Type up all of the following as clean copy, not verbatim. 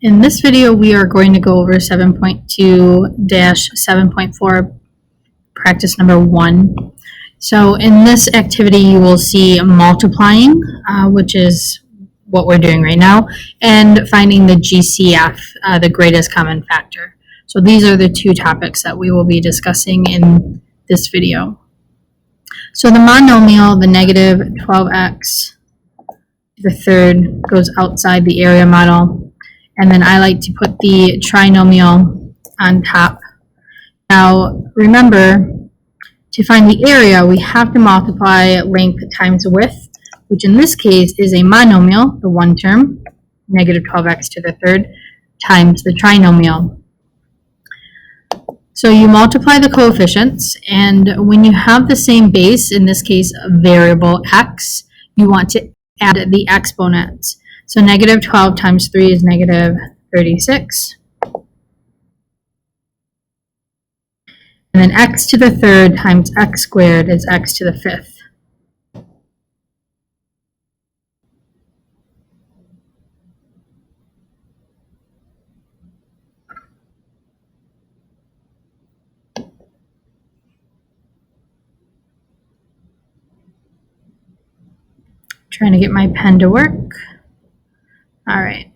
In this video, we are going to go over 7.2-7.4, practice number 1. So in this activity, you will see multiplying, which is what we're doing right now, and finding the GCF, the greatest common factor. So these are the two topics that we will be discussing in this video. So the monomial, the negative 12x to the third, goes outside the area model. And then I like to put the trinomial on top. Now, remember, to find the area, we have to multiply length times width, which in this case is a monomial, the one term, negative 12x to the third, times the trinomial. So you multiply the coefficients, and when you have the same base, in this case a variable x, you want to add the exponents. So negative 12 times 3 is negative 36. And then x to the third times x squared is x to the fifth. Trying to get my pen to work. All right.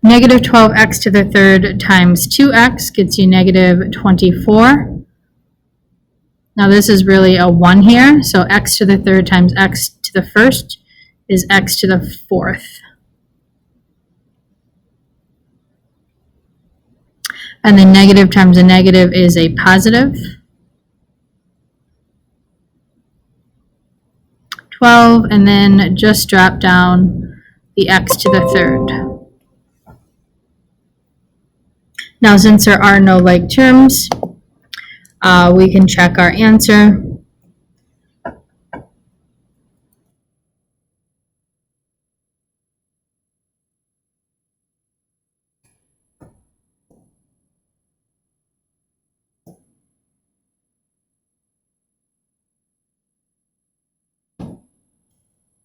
Negative 12x to the third times 2x gets you negative 24. Now this is really a 1 here, so x to the third times x to the first is x to the fourth. And then negative times a negative is a positive. 12, and then just drop down the x to the third. Now, since there are no like terms, we can check our answer.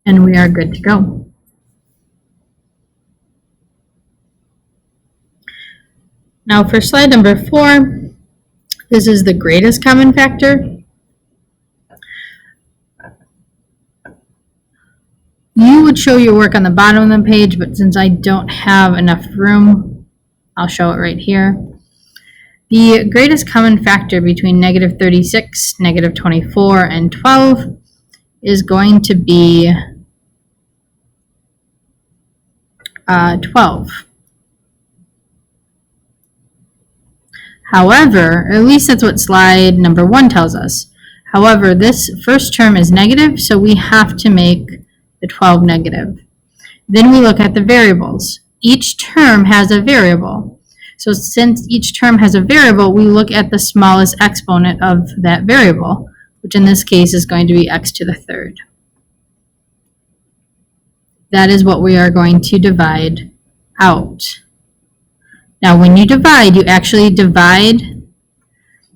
And we are good to go. Now for slide number 4, this is the greatest common factor. You would show your work on the bottom of the page, but since I don't have enough room, I'll show it right here. The greatest common factor between negative 36, negative 24, and 12 is going to be 12. However, at least that's what slide number 1 tells us. However, this first term is negative, so we have to make the 12 negative. Then we look at the variables. Each term has a variable. So since each term has a variable, we look at the smallest exponent of that variable, which in this case is going to be x to the third. That is what we are going to divide out. Now, when you divide, you actually divide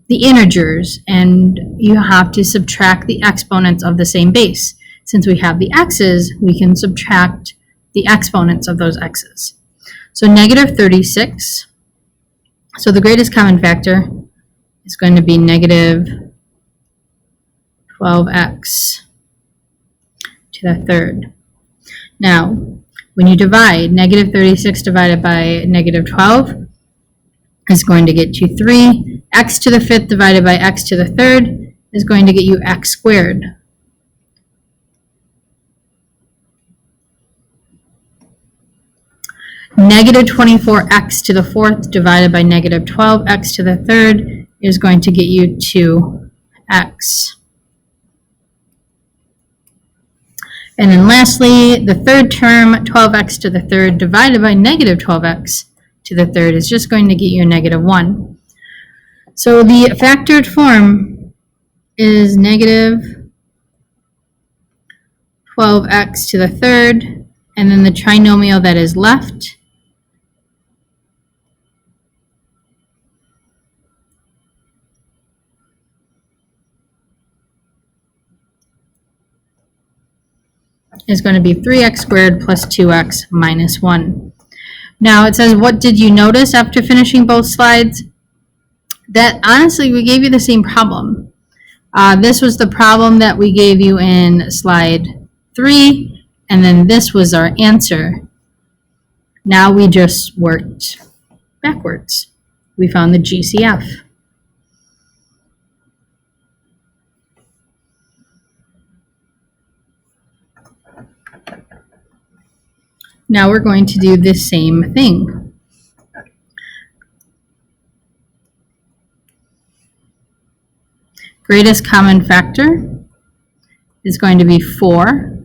the integers, and you have to subtract the exponents of the same base. Since we have the x's, we can subtract the exponents of those x's. So negative 36, so the greatest common factor is going to be negative 12x to the third. Now, when you divide, negative 36 divided by negative 12 is going to get you 3. X to the fifth divided by x to the third is going to get you x squared. Negative 24x to the fourth divided by negative 12x to the third is going to get you 2x. And then lastly, the third term, 12x to the third divided by negative 12x to the third is just going to get you a negative 1. So the factored form is negative 12x to the third, and then the trinomial that is left is going to be 3x squared plus 2x minus 1. Now it says, what did you notice after finishing both slides? That honestly, we gave you the same problem. This was the problem that we gave you in slide 3, and then this was our answer. Now we just worked backwards. We found the GCF. Now we're going to do the same thing. Greatest common factor is going to be 4.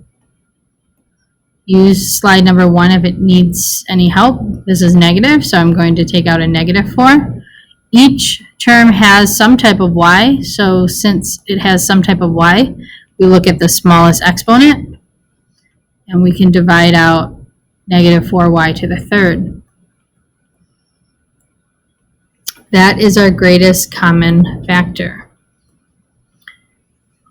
Use slide number 1 if it needs any help. This is negative, so I'm going to take out a negative 4. Each term has some type of y, so since it has some type of y, we look at the smallest exponent, and we can divide out negative 4y to the third. That is our greatest common factor.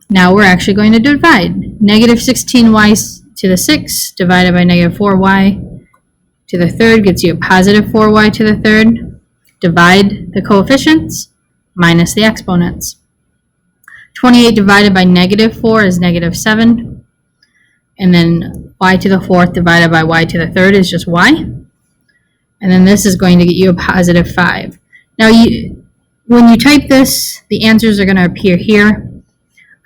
Now we're actually going to divide. Negative 16y to the 6 divided by negative 4y to the third gets you a positive 4y to the third. Divide the coefficients minus the exponents. 28 divided by negative 4 is negative 7. And then y to the fourth divided by y to the third is just y. And then this is going to get you a positive 5. Now, when you type this, the answers are going to appear here.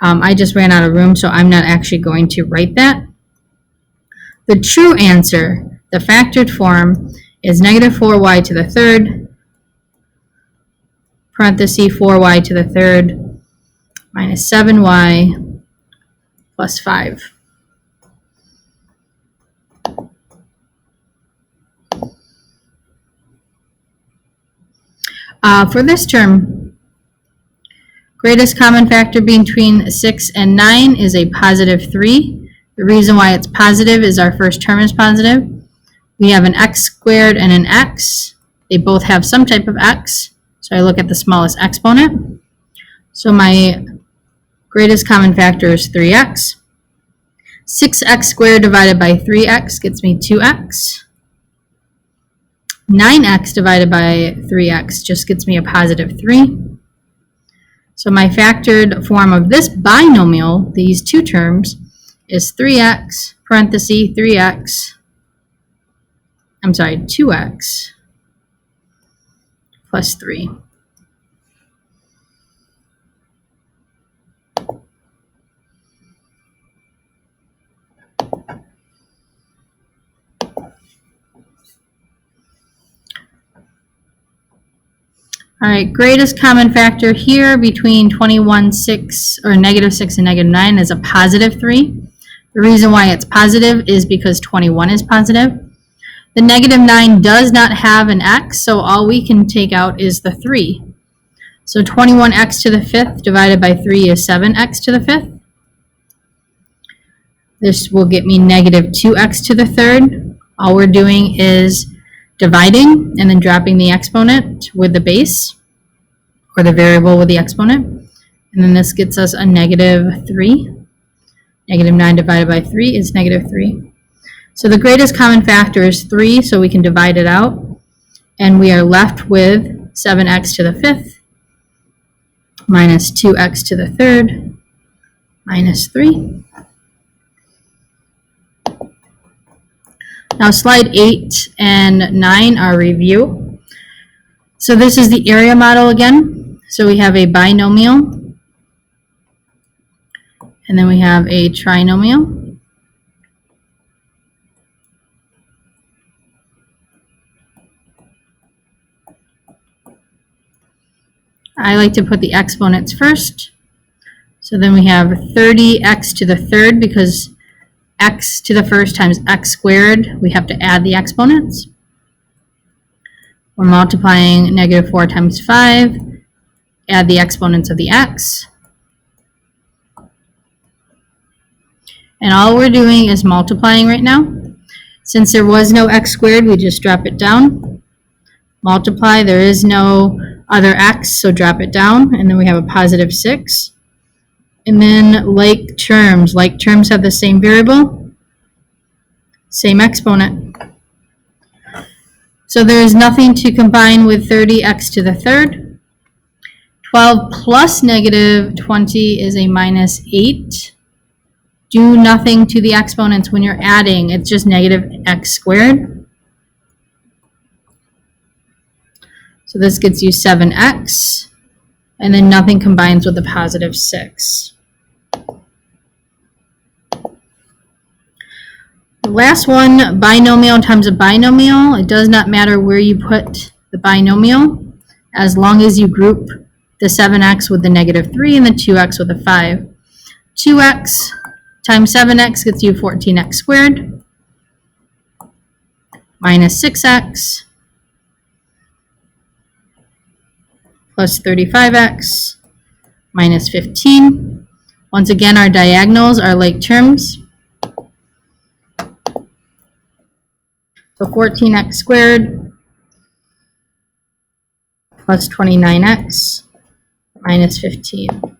I just ran out of room, so I'm not actually going to write that. The true answer, the factored form, is negative 4y to the third, parenthesis 4y to the third, minus 7y plus 5. For this term, greatest common factor between 6 and 9 is a positive 3. The reason why it's positive is our first term is positive. We have an x squared and an x. They both have some type of x, so I look at the smallest exponent. So my greatest common factor is 3x. 6x squared divided by 3x gets me 2x. 9x divided by 3x just gets me a positive 3. So my factored form of this binomial, these two terms, is 3x, parenthesis 3x, 2x plus 3. All right, greatest common factor here between 21, 6, or negative 6 and negative 9 is a positive 3. The reason why it's positive is because 21 is positive. The negative 9 does not have an x, so all we can take out is the 3. So 21x to the 5th divided by 3 is 7x to the 5th. This will get me negative 2x to the 3rd. All we're doing is dividing and then dropping the exponent with the base, or the variable with the exponent. And then this gets us a negative 3. Negative 9 divided by 3 is negative 3. So the greatest common factor is 3, so we can divide it out. And we are left with 7x to the 5th minus 2x to the 3rd minus 3. Now slide 8 and 9 are review. So this is the area model again. So we have a binomial, and then we have a trinomial. I like to put the exponents first. So then we have 30x to the 3rd, because x to the first times x squared, we have to add the exponents. We're multiplying negative 4 times 5, add the exponents of the x. And all we're doing is multiplying right now. Since there was no x squared, we just drop it down. Multiply, there is no other x, so drop it down, and then we have a positive 6. And then like terms have the same variable, same exponent. So there is nothing to combine with 30x to the third. 12 plus negative 20 is a minus 8. Do nothing to the exponents when you're adding. It's just negative x squared. So this gets you 7x. And then nothing combines with a positive 6. The last one, binomial times a binomial. It does not matter where you put the binomial, as long as you group the 7x with the negative 3 and the 2x with a 5. 2x times 7x gets you 14x squared minus 6x plus 35x minus 15. Once again, our diagonals are like terms. So 14x squared plus 29x minus 15.